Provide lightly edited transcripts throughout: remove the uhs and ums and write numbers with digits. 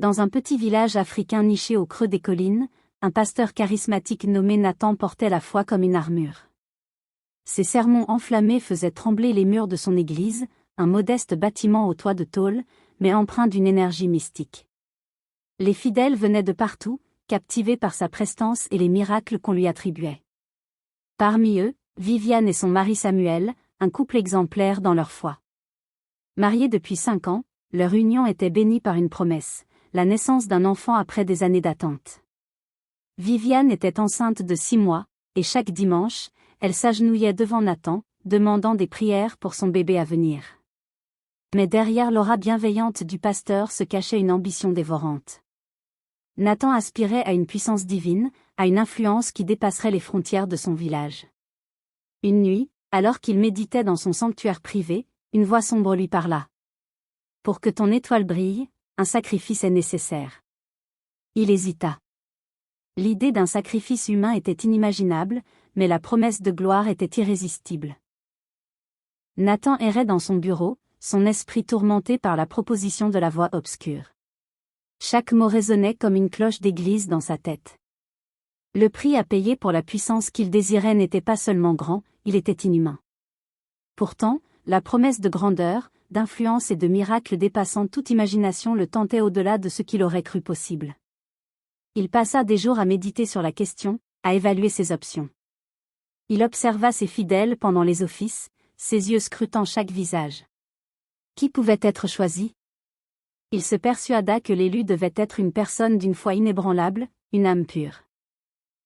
Dans un petit village africain niché au creux des collines, un pasteur charismatique nommé Nathan portait la foi comme une armure. Ses sermons enflammés faisaient trembler les murs de son église, un modeste bâtiment au toit de tôle, mais empreint d'une énergie mystique. Les fidèles venaient de partout, captivés par sa prestance et les miracles qu'on lui attribuait. Parmi eux, Viviane et son mari Samuel, un couple exemplaire dans leur foi. Mariés depuis 5 ans, leur union était bénie par une promesse, la naissance d'un enfant après des années d'attente. Viviane était enceinte de 6 mois, et chaque dimanche, elle s'agenouillait devant Nathan, demandant des prières pour son bébé à venir. Mais derrière l'aura bienveillante du pasteur se cachait une ambition dévorante. Nathan aspirait à une puissance divine, à une influence qui dépasserait les frontières de son village. Une nuit, alors qu'il méditait dans son sanctuaire privé, une voix sombre lui parla. « Pour que ton étoile brille, un sacrifice est nécessaire. » Il hésita. L'idée d'un sacrifice humain était inimaginable, mais la promesse de gloire était irrésistible. Nathan errait dans son bureau, son esprit tourmenté par la proposition de la voix obscure. Chaque mot résonnait comme une cloche d'église dans sa tête. Le prix à payer pour la puissance qu'il désirait n'était pas seulement grand, il était inhumain. Pourtant, la promesse de grandeur, d'influence et de miracles dépassant toute imagination le tentait au-delà de ce qu'il aurait cru possible. Il passa des jours à méditer sur la question, à évaluer ses options. Il observa ses fidèles pendant les offices, ses yeux scrutant chaque visage. Qui pouvait être choisi? Il se persuada que l'élu devait être une personne d'une foi inébranlable, une âme pure.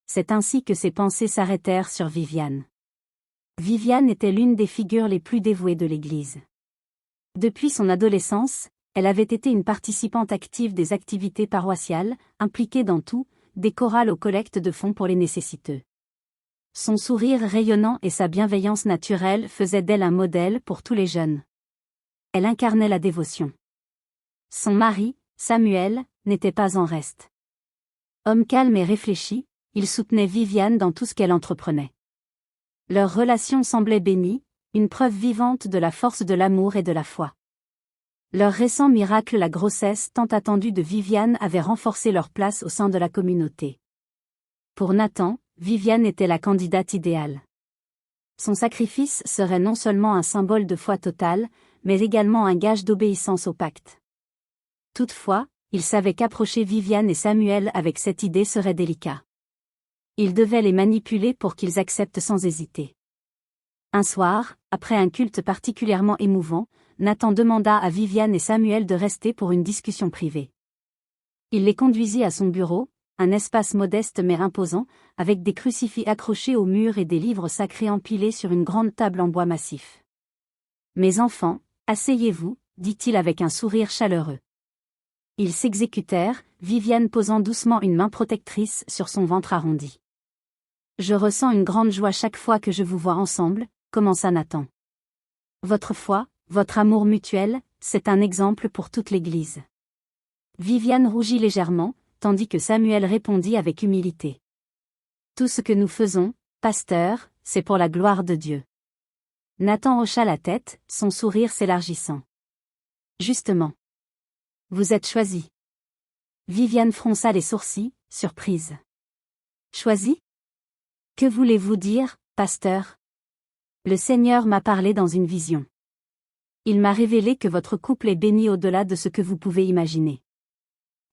C'est ainsi que ses pensées s'arrêtèrent sur Viviane. Viviane était l'une des figures les plus dévouées de l'Église. Depuis son adolescence, elle avait été une participante active des activités paroissiales, impliquée dans tout, des chorales aux collectes de fonds pour les nécessiteux. Son sourire rayonnant et sa bienveillance naturelle faisaient d'elle un modèle pour tous les jeunes. Elle incarnait la dévotion. Son mari, Samuel, n'était pas en reste. Homme calme et réfléchi, il soutenait Viviane dans tout ce qu'elle entreprenait. Leur relation semblait bénie, une preuve vivante de la force de l'amour et de la foi. Leur récent miracle, la grossesse tant attendue de Viviane, avait renforcé leur place au sein de la communauté. Pour Nathan, Viviane était la candidate idéale. Son sacrifice serait non seulement un symbole de foi totale, mais également un gage d'obéissance au pacte. Toutefois, il savait qu'approcher Viviane et Samuel avec cette idée serait délicat. Il devait les manipuler pour qu'ils acceptent sans hésiter. Un soir, après un culte particulièrement émouvant, Nathan demanda à Viviane et Samuel de rester pour une discussion privée. Il les conduisit à son bureau, un espace modeste mais imposant, avec des crucifix accrochés au mur et des livres sacrés empilés sur une grande table en bois massif. « Mes enfants, asseyez-vous, dit-il avec un sourire chaleureux. Ils s'exécutèrent, Viviane posant doucement une main protectrice sur son ventre arrondi. « Je ressens une grande joie chaque fois que je vous vois ensemble, » commença Nathan. « Votre foi, votre amour mutuel, c'est un exemple pour toute l'Église. » Viviane rougit légèrement, tandis que Samuel répondit avec humilité. « Tout ce que nous faisons, pasteur, c'est pour la gloire de Dieu. » Nathan hocha la tête, son sourire s'élargissant. « Justement. Vous êtes choisi. » Viviane fronça les sourcils, surprise. « Choisi? Que voulez-vous dire, pasteur? » Le Seigneur m'a parlé dans une vision. Il m'a révélé que votre couple est béni au-delà de ce que vous pouvez imaginer.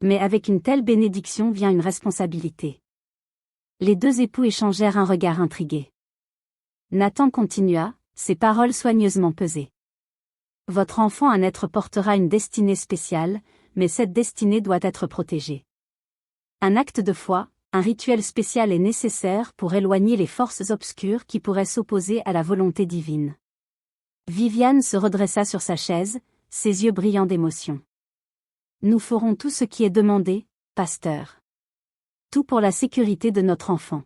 Mais avec une telle bénédiction vient une responsabilité. Les 2 époux échangèrent un regard intrigué. Nathan continua, ses paroles soigneusement pesées. Votre enfant à naître portera une destinée spéciale, mais cette destinée doit être protégée. Un acte de foi, un rituel spécial est nécessaire pour éloigner les forces obscures qui pourraient s'opposer à la volonté divine. Viviane se redressa sur sa chaise, ses yeux brillants d'émotion. Nous ferons tout ce qui est demandé, pasteur. Tout pour la sécurité de notre enfant.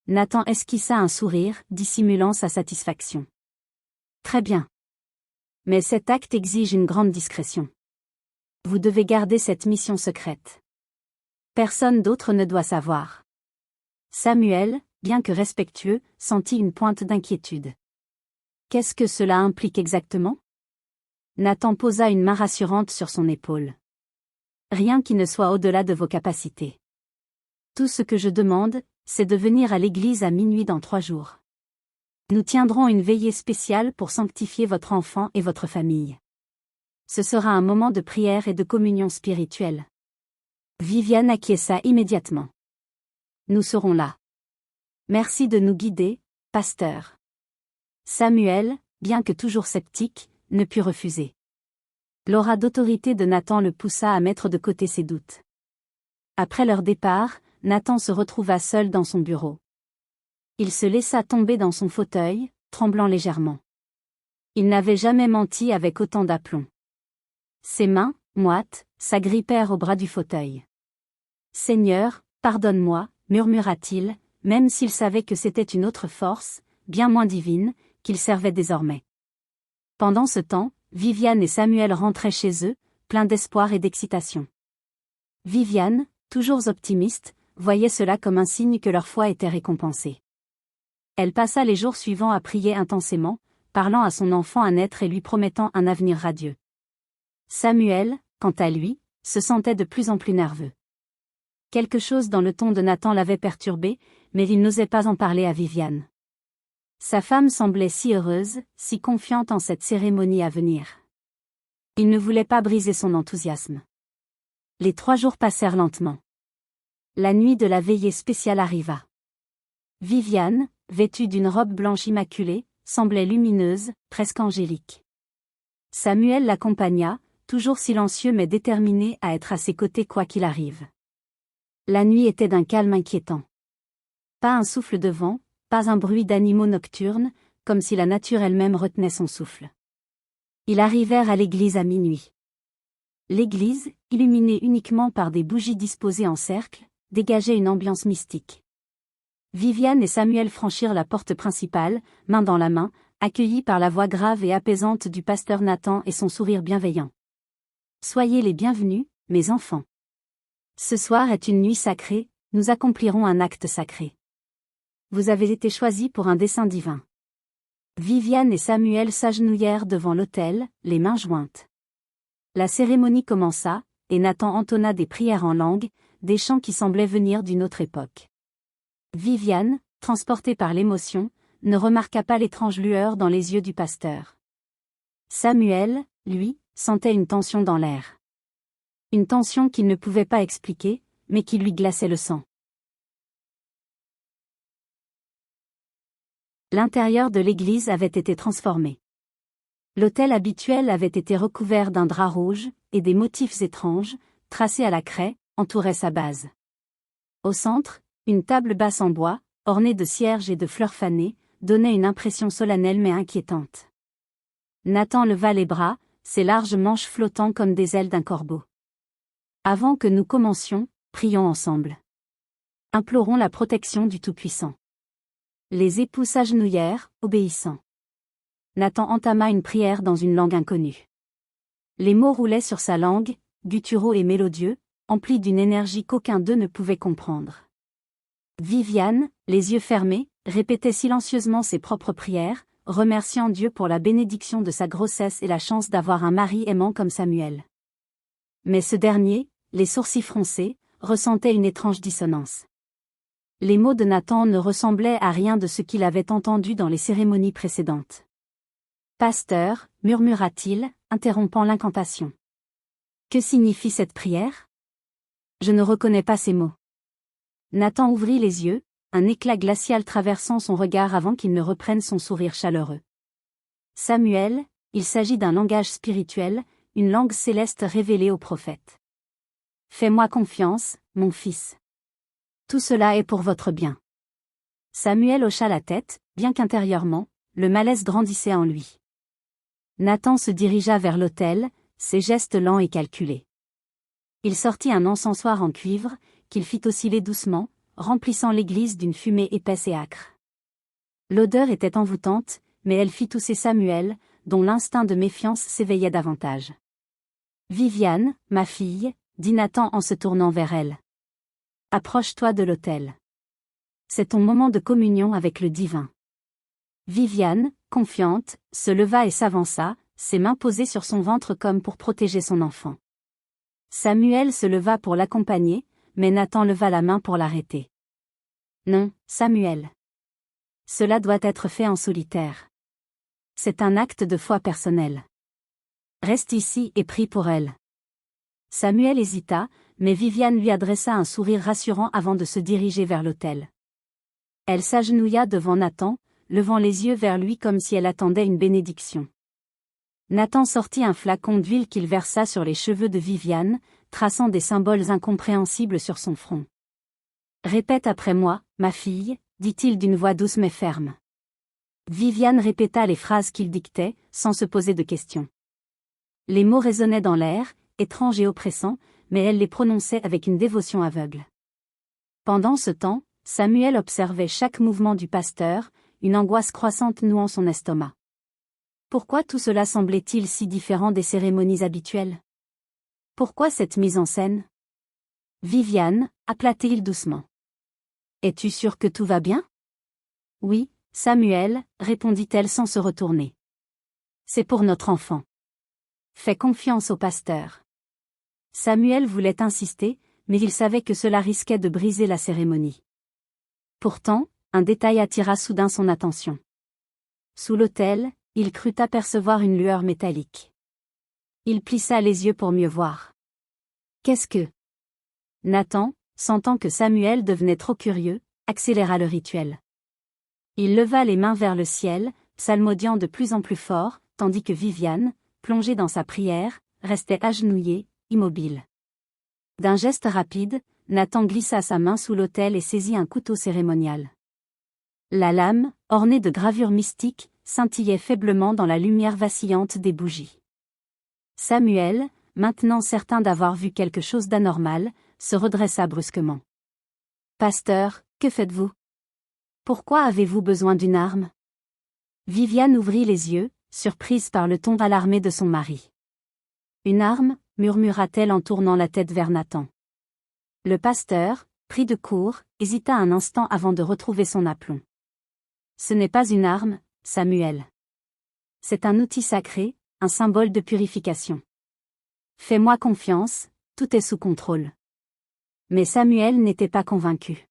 Nathan esquissa un sourire, dissimulant sa satisfaction. Très bien. Mais cet acte exige une grande discrétion. Vous devez garder cette mission secrète. Personne d'autre ne doit savoir. Samuel, bien que respectueux, sentit une pointe d'inquiétude. Qu'est-ce que cela implique exactement? Nathan posa une main rassurante sur son épaule. rien qui ne soit au-delà de vos capacités. Tout ce que je demande, c'est de venir à l'église à minuit dans 3 jours. Nous tiendrons une veillée spéciale pour sanctifier votre enfant et votre famille. Ce sera un moment de prière et de communion spirituelle. Viviane acquiesça immédiatement. Nous serons là. Merci de nous guider, pasteur. Samuel, bien que toujours sceptique, ne put refuser. L'aura d'autorité de Nathan le poussa à mettre de côté ses doutes. Après leur départ, Nathan se retrouva seul dans son bureau. Il se laissa tomber dans son fauteuil, tremblant légèrement. Il n'avait jamais menti avec autant d'aplomb. Ses mains, moites, s'agrippèrent au bras du fauteuil. « Seigneur, pardonne-moi » murmura-t-il, même s'il savait que c'était une autre force, bien moins divine, qu'il servait désormais. Pendant ce temps, Viviane et Samuel rentraient chez eux, pleins d'espoir et d'excitation. Viviane, toujours optimiste, voyait cela comme un signe que leur foi était récompensée. Elle passa les jours suivants à prier intensément, parlant à son enfant à naître et lui promettant un avenir radieux. Samuel, quant à lui, se sentait de plus en plus nerveux. Quelque chose dans le ton de Nathan l'avait perturbé, mais il n'osait pas en parler à Viviane. Sa femme semblait si heureuse, si confiante en cette cérémonie à venir. Il ne voulait pas briser son enthousiasme. Les 3 jours passèrent lentement. La nuit de la veillée spéciale arriva. Viviane, vêtue d'une robe blanche immaculée, semblait lumineuse, presque angélique. Samuel l'accompagna, toujours silencieux mais déterminé à être à ses côtés quoi qu'il arrive. La nuit était d'un calme inquiétant. Pas un souffle de vent, pas un bruit d'animaux nocturnes, comme si la nature elle-même retenait son souffle. Ils arrivèrent à l'église à minuit. L'église, illuminée uniquement par des bougies disposées en cercle, dégageait une ambiance mystique. Viviane et Samuel franchirent la porte principale, main dans la main, accueillis par la voix grave et apaisante du pasteur Nathan et son sourire bienveillant. « Soyez les bienvenus, mes enfants. Ce soir est une nuit sacrée, nous accomplirons un acte sacré. Vous avez été choisis pour un dessein divin. » Viviane et Samuel s'agenouillèrent devant l'autel, les mains jointes. La cérémonie commença, et Nathan entonna des prières en langue, des chants qui semblaient venir d'une autre époque. Viviane, transportée par l'émotion, ne remarqua pas l'étrange lueur dans les yeux du pasteur. Samuel, lui, sentait une tension dans l'air. Une tension qu'il ne pouvait pas expliquer, mais qui lui glaçait le sang. L'intérieur de l'église avait été transformé. L'autel habituel avait été recouvert d'un drap rouge, et des motifs étranges, tracés à la craie, entouraient sa base. Au centre, une table basse en bois, ornée de cierges et de fleurs fanées, donnait une impression solennelle mais inquiétante. Nathan leva les bras, ses larges manches flottant comme des ailes d'un corbeau. « Avant que nous commencions, prions ensemble. Implorons la protection du Tout-Puissant. » Les époux s'agenouillèrent, obéissant. Nathan entama une prière dans une langue inconnue. Les mots roulaient sur sa langue, gutturaux et mélodieux, emplis d'une énergie qu'aucun d'eux ne pouvait comprendre. Viviane, les yeux fermés, répétait silencieusement ses propres prières, remerciant Dieu pour la bénédiction de sa grossesse et la chance d'avoir un mari aimant comme Samuel. Mais ce dernier, les sourcils froncés, ressentait une étrange dissonance. Les mots de Nathan ne ressemblaient à rien de ce qu'il avait entendu dans les cérémonies précédentes. « Pasteur, murmura-t-il, interrompant l'incantation. Que signifie cette prière ? Je ne reconnais pas ces mots. » Nathan ouvrit les yeux, un éclat glacial traversant son regard avant qu'il ne reprenne son sourire chaleureux. « Samuel, il s'agit d'un langage spirituel, une langue céleste révélée au prophète. Fais-moi confiance, mon fils. Tout cela est pour votre bien. » Samuel hocha la tête, bien qu'intérieurement, le malaise grandissait en lui. Nathan se dirigea vers l'autel, ses gestes lents et calculés. Il sortit un encensoir en cuivre, qu'il fit osciller doucement, remplissant l'église d'une fumée épaisse et âcre. L'odeur était envoûtante, mais elle fit tousser Samuel, dont l'instinct de méfiance s'éveillait davantage. « Viviane, ma fille, » dit Nathan en se tournant vers elle. « Approche-toi de l'autel. C'est ton moment de communion avec le divin. » Viviane, confiante, se leva et s'avança, ses mains posées sur son ventre comme pour protéger son enfant. Samuel se leva pour l'accompagner, mais Nathan leva la main pour l'arrêter. Non, Samuel. Cela doit être fait en solitaire. C'est un acte de foi personnel. Reste ici et prie pour elle. Samuel hésita, mais Viviane lui adressa un sourire rassurant avant de se diriger vers l'autel. Elle s'agenouilla devant Nathan, levant les yeux vers lui comme si elle attendait une bénédiction. Nathan sortit un flacon d'huile qu'il versa sur les cheveux de Viviane, traçant des symboles incompréhensibles sur son front. « Répète après moi, ma fille », dit-il d'une voix douce mais ferme. Viviane répéta les phrases qu'il dictait, sans se poser de questions. Les mots résonnaient dans l'air, étranges et oppressants, mais elle les prononçait avec une dévotion aveugle. Pendant ce temps, Samuel observait chaque mouvement du pasteur, une angoisse croissante nouant son estomac. Pourquoi tout cela semblait-il si différent des cérémonies habituelles? Pourquoi cette mise en scène? Viviane, appela-t-il doucement. Es-tu sûr que tout va bien? Oui, Samuel, répondit-elle sans se retourner. C'est pour notre enfant. Fais confiance au pasteur. Samuel voulait insister, mais il savait que cela risquait de briser la cérémonie. Pourtant, un détail attira soudain son attention. Sous l'autel, il crut apercevoir une lueur métallique. Il plissa les yeux pour mieux voir. Qu'est-ce que? Nathan, sentant que Samuel devenait trop curieux, accéléra le rituel. Il leva les mains vers le ciel, psalmodiant de plus en plus fort, tandis que Viviane, plongée dans sa prière, restait agenouillée, immobile. D'un geste rapide, Nathan glissa sa main sous l'autel et saisit un couteau cérémonial. La lame, ornée de gravures mystiques, scintillait faiblement dans la lumière vacillante des bougies. Samuel, maintenant certain d'avoir vu quelque chose d'anormal, se redressa brusquement. « Pasteur, que faites-vous? Pourquoi avez-vous besoin d'une arme? » Viviane ouvrit les yeux, surprise par le ton alarmé de son mari. « Une arme ?» murmura-t-elle en tournant la tête vers Nathan. Le pasteur, pris de court, hésita un instant avant de retrouver son aplomb. « Ce n'est pas une arme, Samuel. C'est un outil sacré, un symbole de purification. Fais-moi confiance, tout est sous contrôle. » Mais Samuel n'était pas convaincu.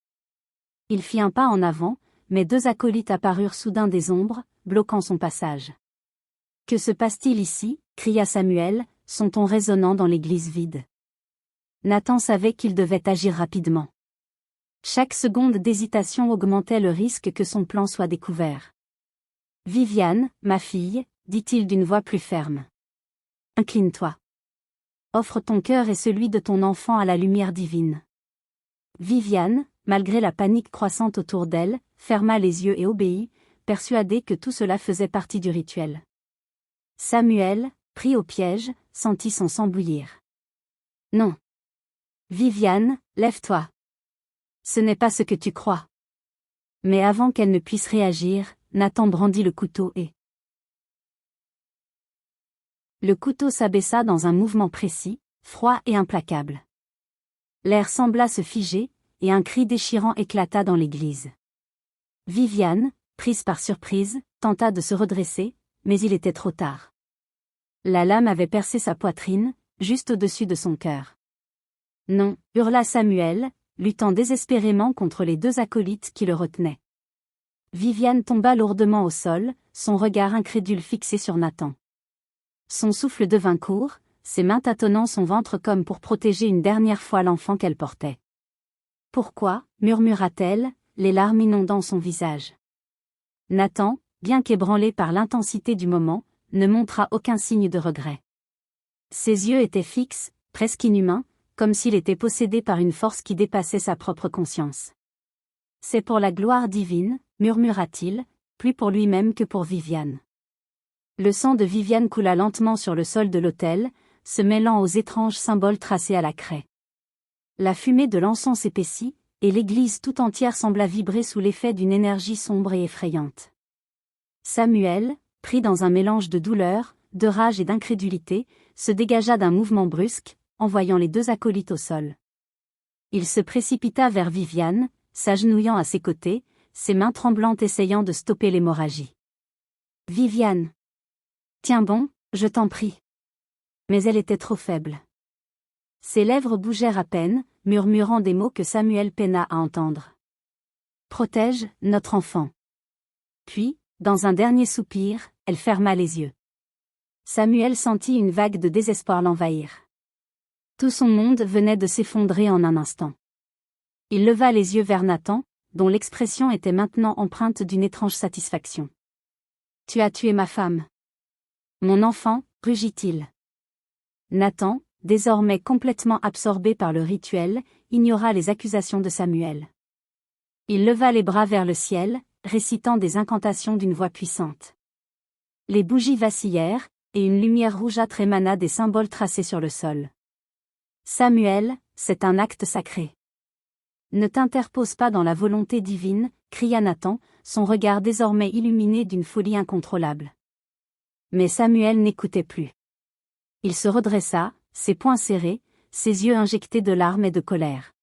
Il fit un pas en avant, mais deux acolytes apparurent soudain des ombres, bloquant son passage. « Que se passe-t-il ici ?» cria Samuel, son ton résonnant dans l'église vide. Nathan savait qu'il devait agir rapidement. Chaque seconde d'hésitation augmentait le risque que son plan soit découvert. « Viviane, ma fille, » dit-il d'une voix plus ferme. « Incline-toi. Offre ton cœur et celui de ton enfant à la lumière divine. » Viviane, malgré la panique croissante autour d'elle, ferma les yeux et obéit, persuadée que tout cela faisait partie du rituel. Samuel, pris au piège, sentit son sang bouillir. « Non. Viviane, lève-toi. Ce n'est pas ce que tu crois. » Mais avant qu'elle ne puisse réagir, Nathan brandit le couteau et... Le couteau s'abaissa dans un mouvement précis, froid et implacable. L'air sembla se figer, et un cri déchirant éclata dans l'église. Viviane, prise par surprise, tenta de se redresser, mais il était trop tard. La lame avait percé sa poitrine, juste au-dessus de son cœur. « Non » hurla Samuel, luttant désespérément contre les deux acolytes qui le retenaient. Viviane tomba lourdement au sol, son regard incrédule fixé sur Nathan. Son souffle devint court, ses mains tâtonnant son ventre comme pour protéger une dernière fois l'enfant qu'elle portait. « Pourquoi ?» murmura-t-elle, les larmes inondant son visage. Nathan, bien qu'ébranlé par l'intensité du moment, ne montra aucun signe de regret. Ses yeux étaient fixes, presque inhumains, comme s'il était possédé par une force qui dépassait sa propre conscience. « C'est pour la gloire divine », murmura-t-il, plus pour lui-même que pour Viviane. Le sang de Viviane coula lentement sur le sol de l'autel, se mêlant aux étranges symboles tracés à la craie. La fumée de l'encens s'épaissit, et l'église tout entière sembla vibrer sous l'effet d'une énergie sombre et effrayante. Samuel, pris dans un mélange de douleur, de rage et d'incrédulité, se dégagea d'un mouvement brusque, envoyant les deux acolytes au sol. Il se précipita vers Viviane, s'agenouillant à ses côtés, ses mains tremblantes essayant de stopper l'hémorragie. « Viviane! Tiens bon, je t'en prie. » Mais elle était trop faible. Ses lèvres bougèrent à peine, murmurant des mots que Samuel peina à entendre. Protège notre enfant. Puis, dans un dernier soupir, elle ferma les yeux. Samuel sentit une vague de désespoir l'envahir. Tout son monde venait de s'effondrer en un instant. Il leva les yeux vers Nathan, dont l'expression était maintenant empreinte d'une étrange satisfaction. « Tu as tué ma femme. »« Mon enfant » rugit-il. Nathan, désormais complètement absorbé par le rituel, ignora les accusations de Samuel. Il leva les bras vers le ciel, récitant des incantations d'une voix puissante. Les bougies vacillèrent, et une lumière rougeâtre émana des symboles tracés sur le sol. « Samuel, c'est un acte sacré. Ne t'interpose pas dans la volonté divine, » cria Nathan, son regard désormais illuminé d'une folie incontrôlable. Mais Samuel n'écoutait plus. Il se redressa, ses poings serrés, ses yeux injectés de larmes et de colère.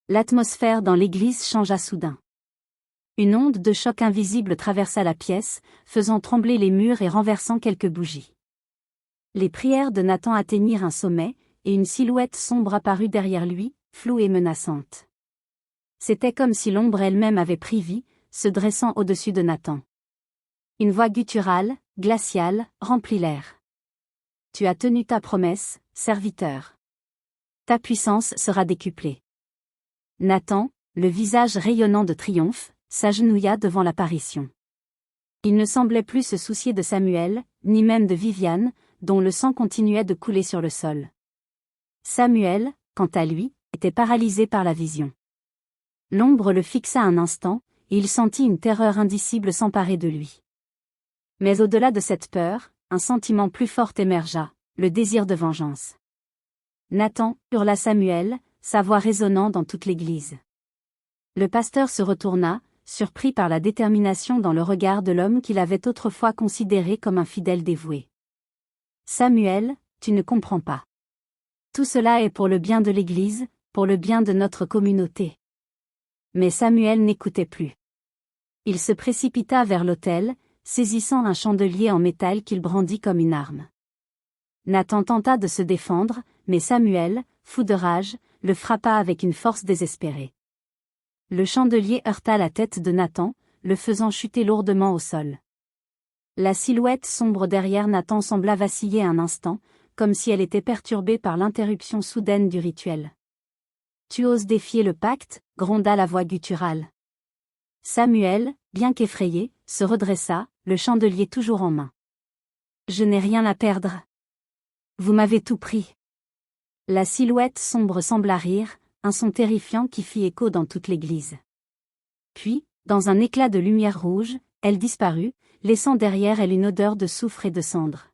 L'atmosphère dans l'église changea soudain. Une onde de choc invisible traversa la pièce, faisant trembler les murs et renversant quelques bougies. Les prières de Nathan atteignirent un sommet, et une silhouette sombre apparut derrière lui, floue et menaçante. C'était comme si l'ombre elle-même avait pris vie, se dressant au-dessus de Nathan. Une voix gutturale, glaciale, remplit l'air. « Tu as tenu ta promesse, serviteur. Ta puissance sera décuplée. » Nathan, le visage rayonnant de triomphe, s'agenouilla devant l'apparition. Il ne semblait plus se soucier de Samuel, ni même de Viviane, dont le sang continuait de couler sur le sol. Samuel, quant à lui, était paralysé par la vision. L'ombre le fixa un instant, et il sentit une terreur indicible s'emparer de lui. Mais au-delà de cette peur, un sentiment plus fort émergea, le désir de vengeance. Nathan, hurla Samuel, sa voix résonnant dans toute l'église. Le pasteur se retourna, surpris par la détermination dans le regard de l'homme qu'il avait autrefois considéré comme un fidèle dévoué. « Samuel, tu ne comprends pas. Tout cela est pour le bien de l'Église, pour le bien de notre communauté. » Mais Samuel n'écoutait plus. Il se précipita vers l'autel, saisissant un chandelier en métal qu'il brandit comme une arme. Nathan tenta de se défendre, mais Samuel, fou de rage, le frappa avec une force désespérée. Le chandelier heurta la tête de Nathan, le faisant chuter lourdement au sol. La silhouette sombre derrière Nathan sembla vaciller un instant, comme si elle était perturbée par l'interruption soudaine du rituel. « Tu oses défier le pacte » gronda la voix gutturale. Samuel, bien qu'effrayé, se redressa, le chandelier toujours en main. « Je n'ai rien à perdre. Vous m'avez tout pris. » La silhouette sombre sembla rire, un son terrifiant qui fit écho dans toute l'église. Puis, dans un éclat de lumière rouge, elle disparut, laissant derrière elle une odeur de soufre et de cendre.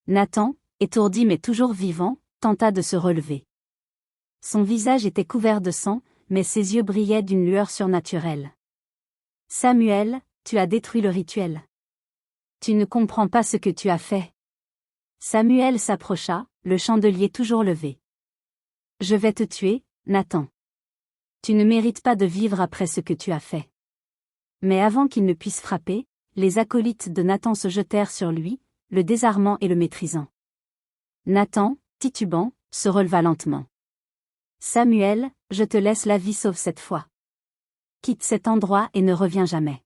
Nathan, étourdi mais toujours vivant, tenta de se relever. Son visage était couvert de sang, mais ses yeux brillaient d'une lueur surnaturelle. « Samuel, tu as détruit le rituel. Tu ne comprends pas ce que tu as fait. » Samuel s'approcha, le chandelier toujours levé. « Je vais te tuer, Nathan. Tu ne mérites pas de vivre après ce que tu as fait. » Mais avant qu'il ne puisse frapper, les acolytes de Nathan se jetèrent sur lui, le désarmant et le maîtrisant. Nathan, titubant, se releva lentement. « Samuel, je te laisse la vie sauf cette fois. Quitte cet endroit et ne reviens jamais. »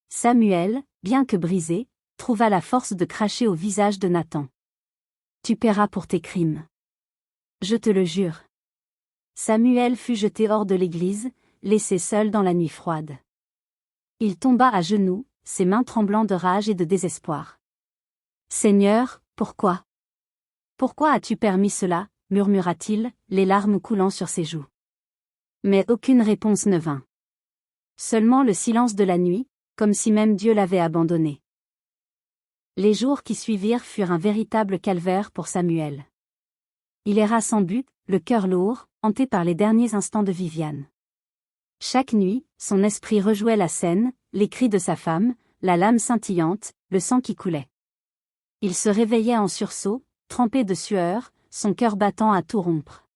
Samuel, bien que brisé, trouva la force de cracher au visage de Nathan. « Tu paieras pour tes crimes. Je te le jure. » Samuel fut jeté hors de l'église, laissé seul dans la nuit froide. Il tomba à genoux, ses mains tremblant de rage et de désespoir. « Seigneur, pourquoi ? Pourquoi as-tu permis cela ?» murmura-t-il, les larmes coulant sur ses joues. Mais aucune réponse ne vint. Seulement le silence de la nuit, comme si même Dieu l'avait abandonné. Les jours qui suivirent furent un véritable calvaire pour Samuel. Il erra sans but, le cœur lourd, hanté par les derniers instants de Viviane. Chaque nuit, son esprit rejouait la scène, les cris de sa femme, la lame scintillante, le sang qui coulait. Il se réveillait en sursaut, trempé de sueur, son cœur battant à tout rompre.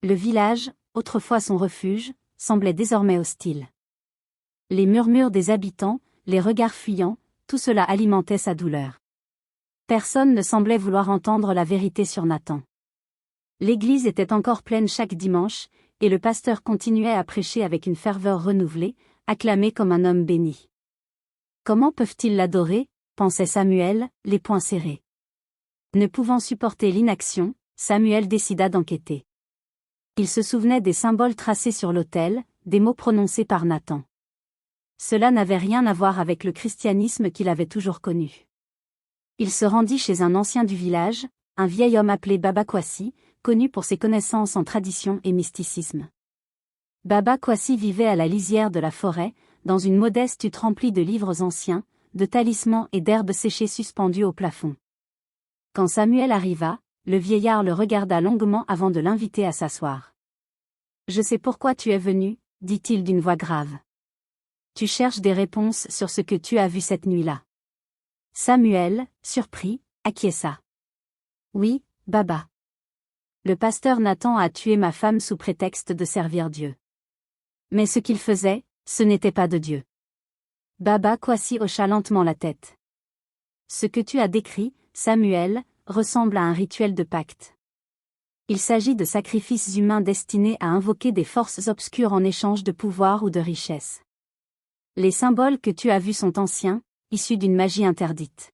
Le village, autrefois son refuge, semblait désormais hostile. Les murmures des habitants, les regards fuyants, tout cela alimentait sa douleur. Personne ne semblait vouloir entendre la vérité sur Nathan. L'église était encore pleine chaque dimanche, et le pasteur continuait à prêcher avec une ferveur renouvelée, acclamé comme un homme béni. Comment peuvent-ils l'adorer, pensait Samuel, les poings serrés. Ne pouvant supporter l'inaction, Samuel décida d'enquêter. Il se souvenait des symboles tracés sur l'autel, des mots prononcés par Nathan. Cela n'avait rien à voir avec le christianisme qu'il avait toujours connu. Il se rendit chez un ancien du village, un vieil homme appelé Baba Kwasi, connu pour ses connaissances en tradition et mysticisme. Baba Kwasi vivait à la lisière de la forêt, dans une modeste hutte remplie de livres anciens, de talismans et d'herbes séchées suspendues au plafond. Quand Samuel arriva, le vieillard le regarda longuement avant de l'inviter à s'asseoir. « Je sais pourquoi tu es venu, » dit-il d'une voix grave. « Tu cherches des réponses sur ce que tu as vu cette nuit-là. » Samuel, surpris, acquiesça. « Oui, Baba. Le pasteur Nathan a tué ma femme sous prétexte de servir Dieu. Mais ce qu'il faisait, ce n'était pas de Dieu. » Baba Kwasi hocha lentement la tête. « Ce que tu as décrit, Samuel, ressemble à un rituel de pacte. Il s'agit de sacrifices humains destinés à invoquer des forces obscures en échange de pouvoir ou de richesse. Les symboles que tu as vus sont anciens, issus d'une magie interdite. »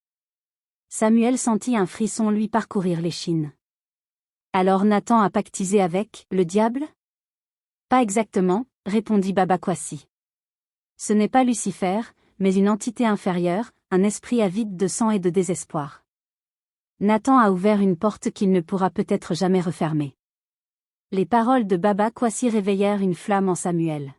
Samuel sentit un frisson lui parcourir l'échine. « Alors Nathan a pactisé avec le diable ? » »« Pas exactement, » répondit Baba Kwasi. « Ce n'est pas Lucifer, mais une entité inférieure, un esprit avide de sang et de désespoir. Nathan a ouvert une porte qu'il ne pourra peut-être jamais refermer. » Les paroles de Baba Kwasi réveillèrent une flamme en Samuel.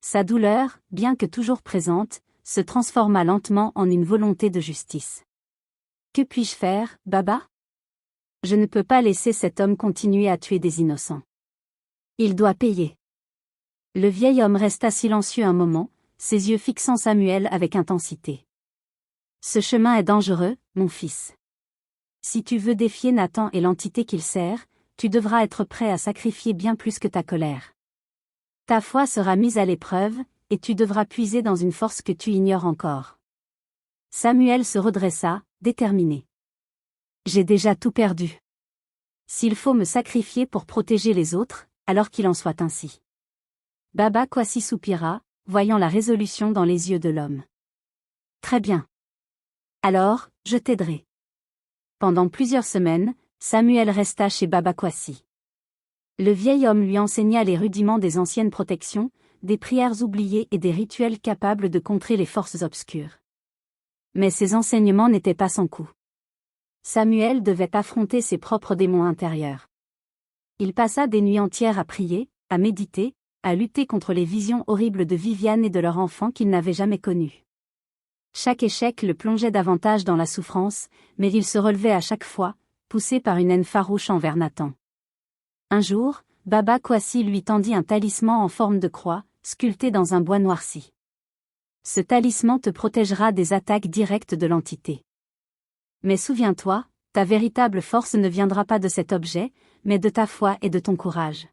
Sa douleur, bien que toujours présente, se transforma lentement en une volonté de justice. « Que puis-je faire, Baba ? Je ne peux pas laisser cet homme continuer à tuer des innocents. Il doit payer. » Le vieil homme resta silencieux un moment, ses yeux fixant Samuel avec intensité. « Ce chemin est dangereux, mon fils. Si tu veux défier Nathan et l'entité qu'il sert, tu devras être prêt à sacrifier bien plus que ta colère. Ta foi sera mise à l'épreuve, et tu devras puiser dans une force que tu ignores encore. » Samuel se redressa, déterminé. « J'ai déjà tout perdu. S'il faut me sacrifier pour protéger les autres, alors qu'il en soit ainsi. » Baba Kwasi soupira, voyant la résolution dans les yeux de l'homme. « Très bien. Alors, je t'aiderai. » Pendant plusieurs semaines, Samuel resta chez Baba Kwasi. Le vieil homme lui enseigna les rudiments des anciennes protections, des prières oubliées et des rituels capables de contrer les forces obscures. Mais ces enseignements n'étaient pas sans coût. Samuel devait affronter ses propres démons intérieurs. Il passa des nuits entières à prier, à méditer, à lutter contre les visions horribles de Viviane et de leur enfant qu'il n'avait jamais connu. Chaque échec le plongeait davantage dans la souffrance, mais il se relevait à chaque fois, poussé par une haine farouche envers Nathan. Un jour, Baba Kwasi lui tendit un talisman en forme de croix, sculpté dans un bois noirci. Ce talisman te protégera des attaques directes de l'entité. Mais souviens-toi, ta véritable force ne viendra pas de cet objet, mais de ta foi et de ton courage.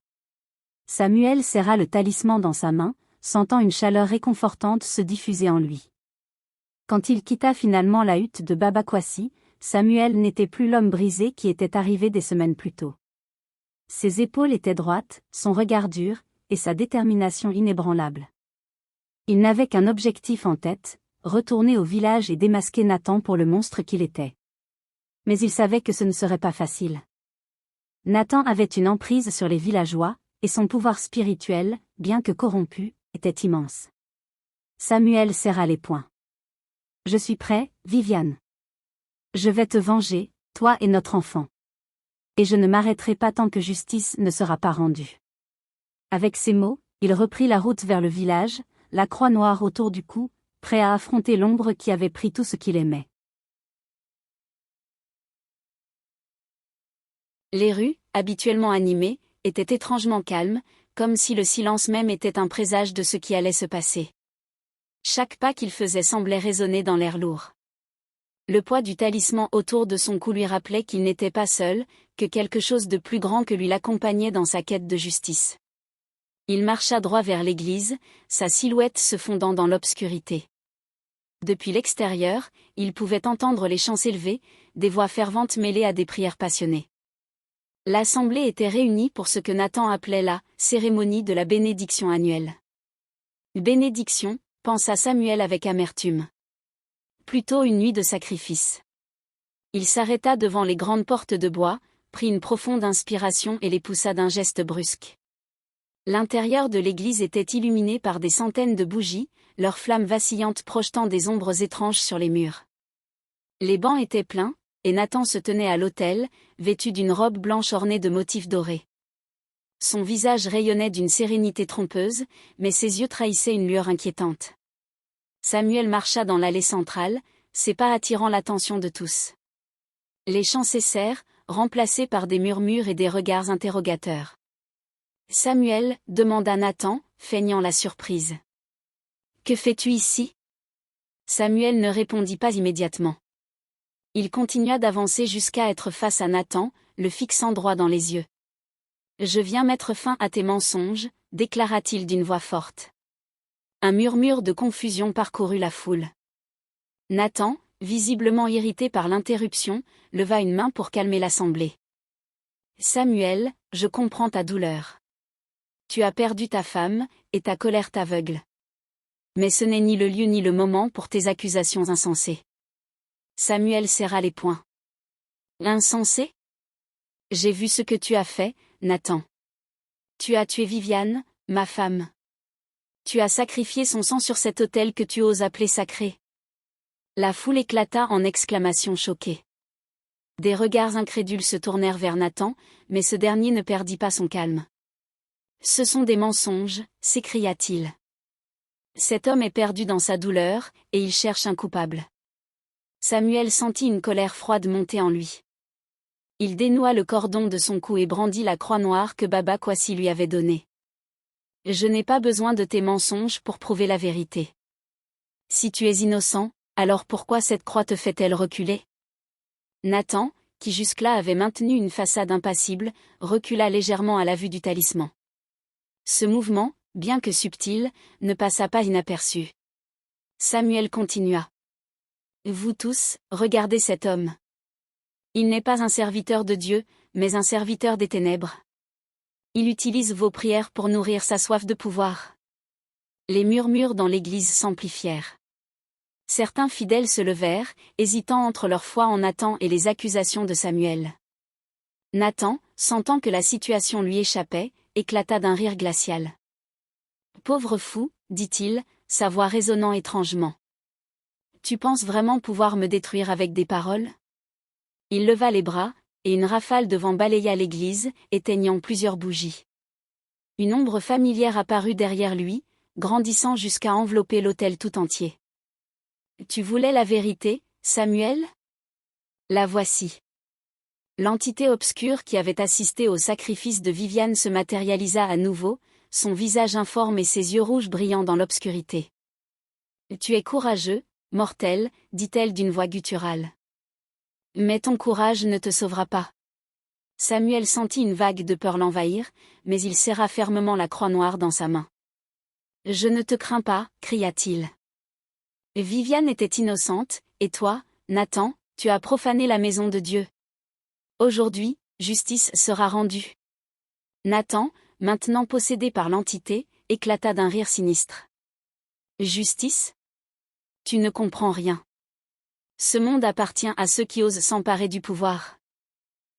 Samuel serra le talisman dans sa main, sentant une chaleur réconfortante se diffuser en lui. Quand il quitta finalement la hutte de Baba Kwasi, Samuel n'était plus l'homme brisé qui était arrivé des semaines plus tôt. Ses épaules étaient droites, son regard dur, et sa détermination inébranlable. Il n'avait qu'un objectif en tête, retourner au village et démasquer Nathan pour le monstre qu'il était. Mais il savait que ce ne serait pas facile. Nathan avait une emprise sur les villageois, et son pouvoir spirituel, bien que corrompu, était immense. Samuel serra les poings. « Je suis prêt, Viviane. Je vais te venger, toi et notre enfant. Et je ne m'arrêterai pas tant que justice ne sera pas rendue. » Avec ces mots, il reprit la route vers le village, la croix noire autour du cou, prêt à affronter l'ombre qui avait pris tout ce qu'il aimait. Les rues, habituellement animées, étaient étrangement calmes, comme si le silence même était un présage de ce qui allait se passer. Chaque pas qu'il faisait semblait résonner dans l'air lourd. Le poids du talisman autour de son cou lui rappelait qu'il n'était pas seul, que quelque chose de plus grand que lui l'accompagnait dans sa quête de justice. Il marcha droit vers l'église, sa silhouette se fondant dans l'obscurité. Depuis l'extérieur, il pouvait entendre les chants s'élever, des voix ferventes mêlées à des prières passionnées. L'assemblée était réunie pour ce que Nathan appelait la « cérémonie de la bénédiction annuelle ». Bénédiction, pensa Samuel avec amertume. Plutôt une nuit de sacrifice. Il s'arrêta devant les grandes portes de bois, prit une profonde inspiration et les poussa d'un geste brusque. L'intérieur de l'église était illuminé par des centaines de bougies, leurs flammes vacillantes projetant des ombres étranges sur les murs. Les bancs étaient pleins, et Nathan se tenait à l'autel, vêtu d'une robe blanche ornée de motifs dorés. Son visage rayonnait d'une sérénité trompeuse, mais ses yeux trahissaient une lueur inquiétante. Samuel marcha dans l'allée centrale, ses pas attirant l'attention de tous. Les chants cessèrent, remplacés par des murmures et des regards interrogateurs. « Samuel, demanda Nathan, feignant la surprise. « Que fais-tu ici » Samuel ne répondit pas immédiatement. Il continua d'avancer jusqu'à être face à Nathan, le fixant droit dans les yeux. « Je viens mettre fin à tes mensonges, déclara-t-il d'une voix forte. Un murmure de confusion parcourut la foule. Nathan, visiblement irrité par l'interruption, leva une main pour calmer l'assemblée. « Samuel, je comprends ta douleur. Tu as perdu ta femme, et ta colère t'aveugle. Mais ce n'est ni le lieu ni le moment pour tes accusations insensées. » Samuel serra les poings. « Insensé ? J'ai vu ce que tu as fait, Nathan. Tu as tué Viviane, ma femme. Tu as sacrifié son sang sur cet autel que tu oses appeler sacré. » La foule éclata en exclamations choquées. Des regards incrédules se tournèrent vers Nathan, mais ce dernier ne perdit pas son calme. « Ce sont des mensonges, s'écria-t-il. Cet homme est perdu dans sa douleur, et il cherche un coupable. » Samuel sentit une colère froide monter en lui. Il dénoua le cordon de son cou et brandit la croix noire que Baba Kwasi lui avait donnée. « Je n'ai pas besoin de tes mensonges pour prouver la vérité. Si tu es innocent, alors pourquoi cette croix te fait-elle reculer » Nathan, qui jusque-là avait maintenu une façade impassible, recula légèrement à la vue du talisman. Ce mouvement, bien que subtil, ne passa pas inaperçu. Samuel continua. « Vous tous, regardez cet homme. Il n'est pas un serviteur de Dieu, mais un serviteur des ténèbres. Il utilise vos prières pour nourrir sa soif de pouvoir. » Les murmures dans l'église s'amplifièrent. Certains fidèles se levèrent, hésitant entre leur foi en Nathan et les accusations de Samuel. Nathan, sentant que la situation lui échappait, éclata d'un rire glacial. « Pauvre fou, dit-il, sa voix résonnant étrangement. Tu penses vraiment pouvoir me détruire avec des paroles ?» Il leva les bras, et une rafale de vent balaya l'église, éteignant plusieurs bougies. Une ombre familière apparut derrière lui, grandissant jusqu'à envelopper l'autel tout entier. « Tu voulais la vérité, Samuel ? La voici. » L'entité obscure qui avait assisté au sacrifice de Viviane se matérialisa à nouveau, son visage informe et ses yeux rouges brillant dans l'obscurité. « Tu es courageux, mortel, dit-elle d'une voix gutturale. Mais ton courage ne te sauvera pas. » Samuel sentit une vague de peur l'envahir, mais il serra fermement la croix noire dans sa main. « Je ne te crains pas, cria-t-il. Viviane était innocente, et toi, Nathan, tu as profané la maison de Dieu. Aujourd'hui, justice sera rendue. » Nathan, maintenant possédé par l'entité, éclata d'un rire sinistre. « Justice ? Tu ne comprends rien. Ce monde appartient à ceux qui osent s'emparer du pouvoir. »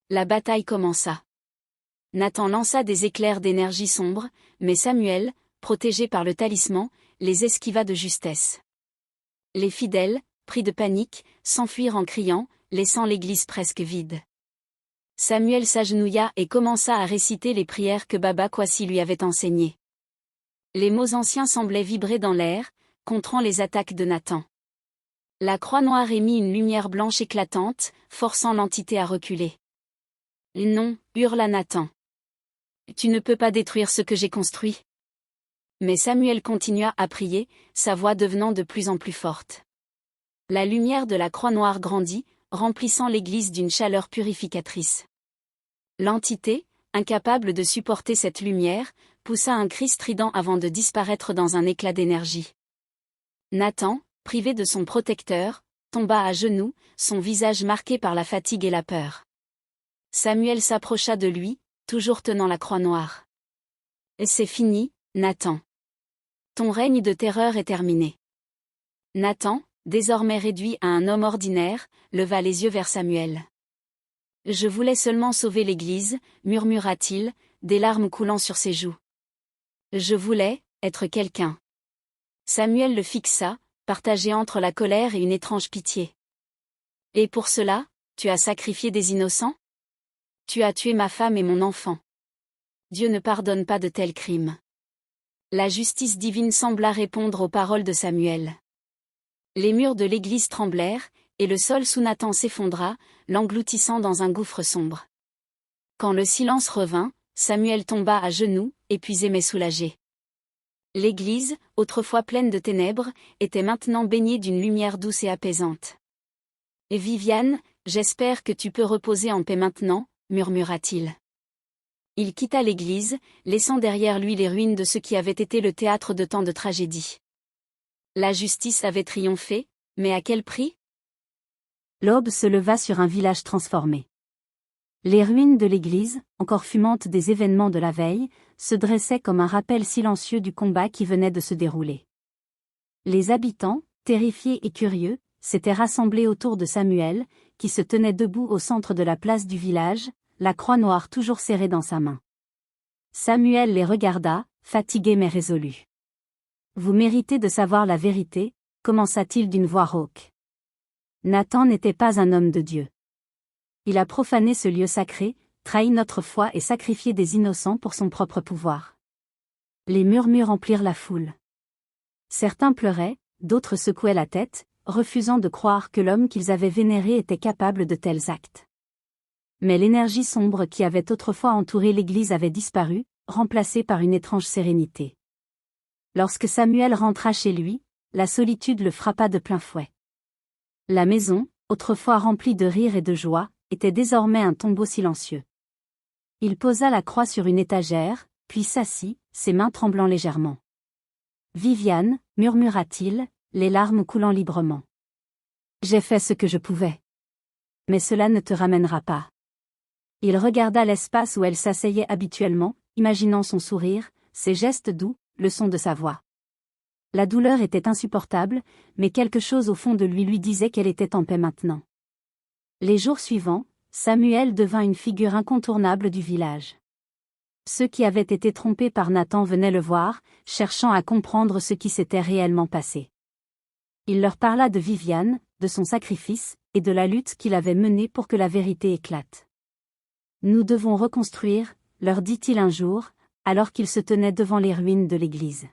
La bataille commença. Nathan lança des éclairs d'énergie sombre, mais Samuel, protégé par le talisman, les esquiva de justesse. Les fidèles, pris de panique, s'enfuirent en criant, laissant l'église presque vide. Samuel s'agenouilla et commença à réciter les prières que Baba Kwasi lui avait enseignées. Les mots anciens semblaient vibrer dans l'air, contrant les attaques de Nathan. La croix noire émit une lumière blanche éclatante, forçant l'entité à reculer. « Non, » hurla Nathan. « Tu ne peux pas détruire ce que j'ai construit. » Mais Samuel continua à prier, sa voix devenant de plus en plus forte. La lumière de la croix noire grandit, remplissant l'église d'une chaleur purificatrice. L'entité, incapable de supporter cette lumière, poussa un cri strident avant de disparaître dans un éclat d'énergie. Nathan, privé de son protecteur, tomba à genoux, son visage marqué par la fatigue et la peur. Samuel s'approcha de lui, toujours tenant la croix noire. « C'est fini, Nathan. Ton règne de terreur est terminé. » Nathan, désormais réduit à un homme ordinaire, leva les yeux vers Samuel. « Je voulais seulement sauver l'Église, » murmura-t-il, des larmes coulant sur ses joues. « Je voulais être quelqu'un. » Samuel le fixa, partagé entre la colère et une étrange pitié. « Et pour cela, tu as sacrifié des innocents ? Tu as tué ma femme et mon enfant. Dieu ne pardonne pas de tels crimes. » La justice divine sembla répondre aux paroles de Samuel. Les murs de l'église tremblèrent, et le sol sous Nathan s'effondra, l'engloutissant dans un gouffre sombre. Quand le silence revint, Samuel tomba à genoux, épuisé mais soulagé. L'église, autrefois pleine de ténèbres, était maintenant baignée d'une lumière douce et apaisante. « Viviane, j'espère que tu peux reposer en paix maintenant, » murmura-t-il. Il quitta l'église, laissant derrière lui les ruines de ce qui avait été le théâtre de tant de tragédies. La justice avait triomphé, mais à quel prix ? L'aube se leva sur un village transformé. Les ruines de l'église, encore fumantes des événements de la veille, se dressaient comme un rappel silencieux du combat qui venait de se dérouler. Les habitants, terrifiés et curieux, s'étaient rassemblés autour de Samuel, qui se tenait debout au centre de la place du village, la croix noire toujours serrée dans sa main. Samuel les regarda, fatigué mais résolu. « Vous méritez de savoir la vérité », commença-t-il d'une voix rauque. Nathan n'était pas un homme de Dieu. Il a profané ce lieu sacré, trahi notre foi et sacrifié des innocents pour son propre pouvoir. Les murmures emplirent la foule. Certains pleuraient, d'autres secouaient la tête, refusant de croire que l'homme qu'ils avaient vénéré était capable de tels actes. Mais l'énergie sombre qui avait autrefois entouré l'Église avait disparu, remplacée par une étrange sérénité. Lorsque Samuel rentra chez lui, la solitude le frappa de plein fouet. La maison, autrefois remplie de rire et de joie, était désormais un tombeau silencieux. Il posa la croix sur une étagère, puis s'assit, ses mains tremblant légèrement. « Viviane, » murmura-t-il, les larmes coulant librement. « J'ai fait ce que je pouvais. Mais cela ne te ramènera pas. » Il regarda l'espace où elle s'asseyait habituellement, imaginant son sourire, ses gestes doux, le son de sa voix. La douleur était insupportable, mais quelque chose au fond de lui disait qu'elle était en paix maintenant. Les jours suivants, Samuel devint une figure incontournable du village. Ceux qui avaient été trompés par Nathan venaient le voir, cherchant à comprendre ce qui s'était réellement passé. Il leur parla de Viviane, de son sacrifice, et de la lutte qu'il avait menée pour que la vérité éclate. « Nous devons reconstruire, » leur dit-il un jour, alors qu'ils se tenaient devant les ruines de l'église.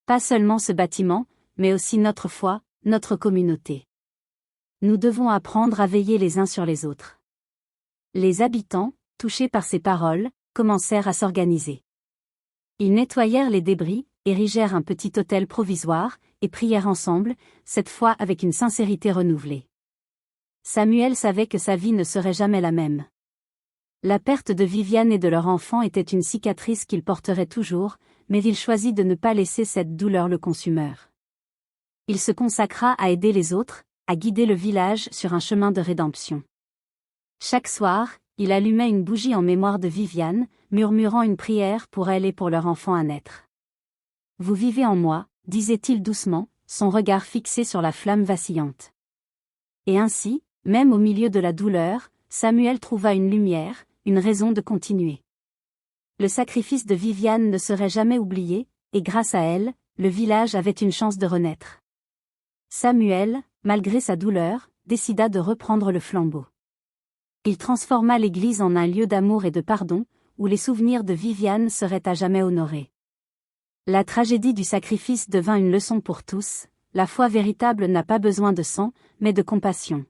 Pas seulement ce bâtiment, mais aussi notre foi, notre communauté. Nous devons apprendre à veiller les uns sur les autres. Les habitants, touchés par ces paroles, commencèrent à s'organiser. Ils nettoyèrent les débris, érigèrent un petit autel provisoire, et prièrent ensemble, cette fois avec une sincérité renouvelée. Samuel savait que sa vie ne serait jamais la même. La perte de Viviane et de leur enfant était une cicatrice qu'il porterait toujours, mais il choisit de ne pas laisser cette douleur le consumeur. Il se consacra à aider les autres, à guider le village sur un chemin de rédemption. Chaque soir, il allumait une bougie en mémoire de Viviane, murmurant une prière pour elle et pour leur enfant à naître. « Vous vivez en moi », disait-il doucement, son regard fixé sur la flamme vacillante. Et ainsi, même au milieu de la douleur, Samuel trouva une lumière, une raison de continuer. Le sacrifice de Viviane ne serait jamais oublié, et grâce à elle, le village avait une chance de renaître. Samuel, malgré sa douleur, décida de reprendre le flambeau. Il transforma l'église en un lieu d'amour et de pardon, où les souvenirs de Viviane seraient à jamais honorés. La tragédie du sacrifice devint une leçon pour tous, la foi véritable n'a pas besoin de sang, mais de compassion.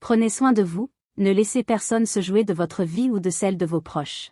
Prenez soin de vous, ne laissez personne se jouer de votre vie ou de celle de vos proches.